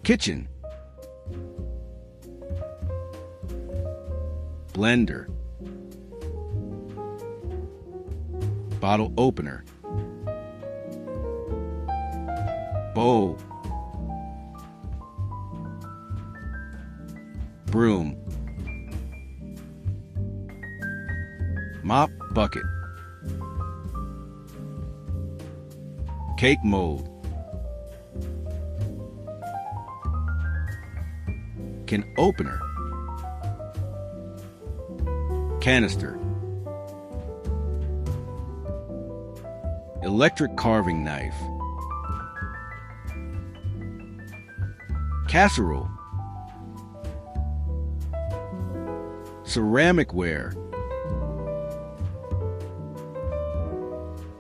kitchen, blender, bottle opener, bowl, broom, mop bucket, cake mold, can opener, canister, electric carving knife, casserole, ceramic ware,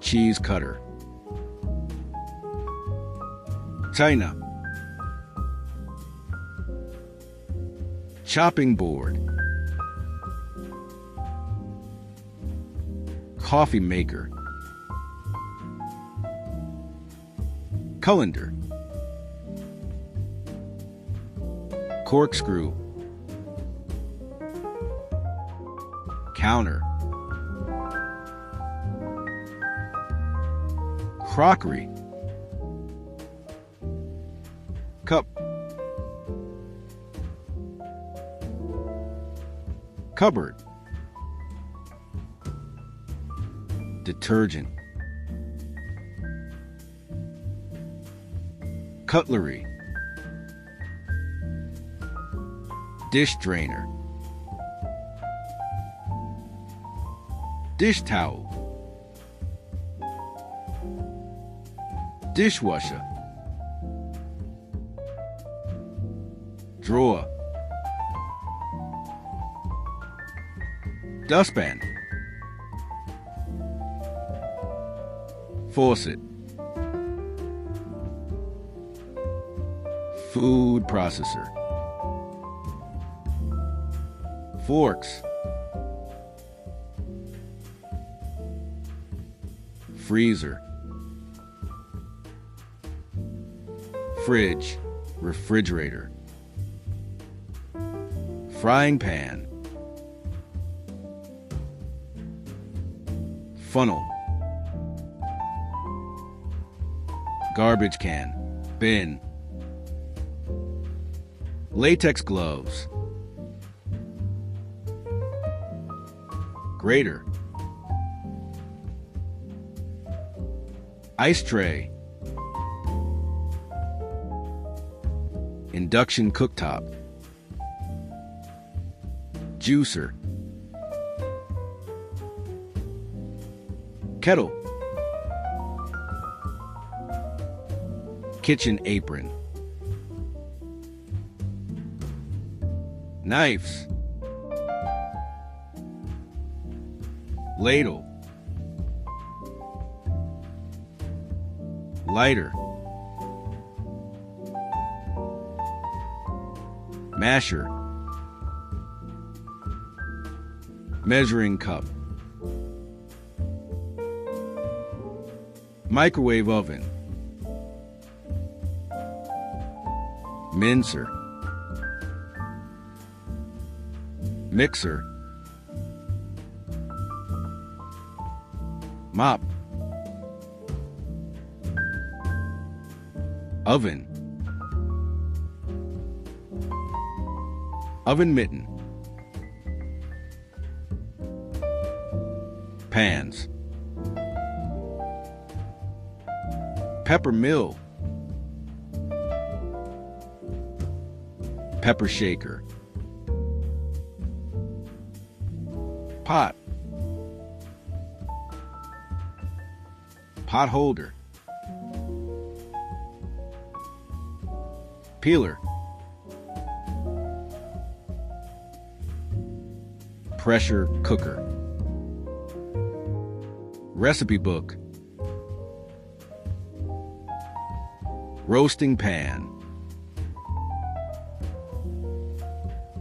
cheese cutter, china, chopping board, coffee maker, colander, corkscrew, counter, crockery, cup, cupboard, detergent, cutlery, dish drainer, dish towel, dishwasher, drawer, dustpan, faucet, food processor, forks, freezer, fridge, refrigerator, frying pan, funnel, garbage can, bin, latex gloves, grater, ice tray, induction cooktop, juicer, kettle, kitchen apron, knives, ladle, lighter, masher, measuring cup, microwave oven, mincer, mixer, mop, oven, oven mitten, pans, pepper mill, pepper shaker, pot, pot holder, peeler, pressure cooker, recipe book, roasting pan,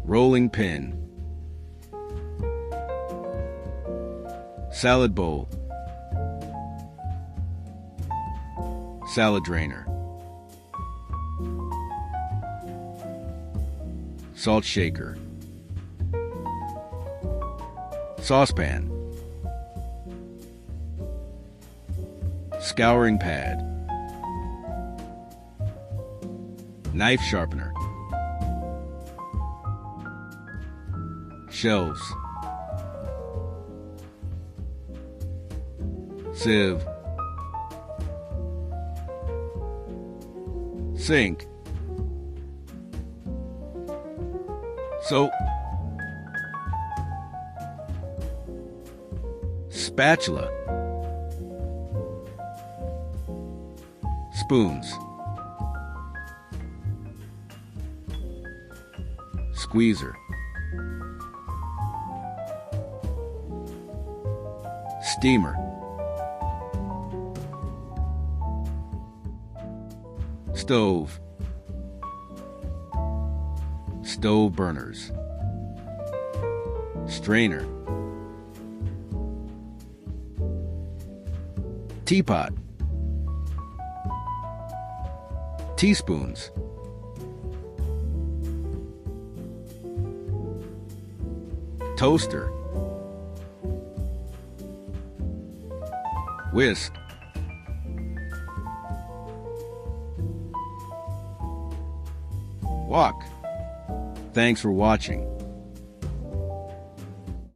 rolling pin, salad bowl, salad drainer, Salt shaker. Saucepan. Scouring pad. Knife sharpener. Shelves. Sieve. Sink. Soap. Spatula. Spoons. Squeezer. Steamer. Stove. Stove burners. Strainer. Teapot. Teaspoons. Toaster. Whisk. Walk. Thanks for watching.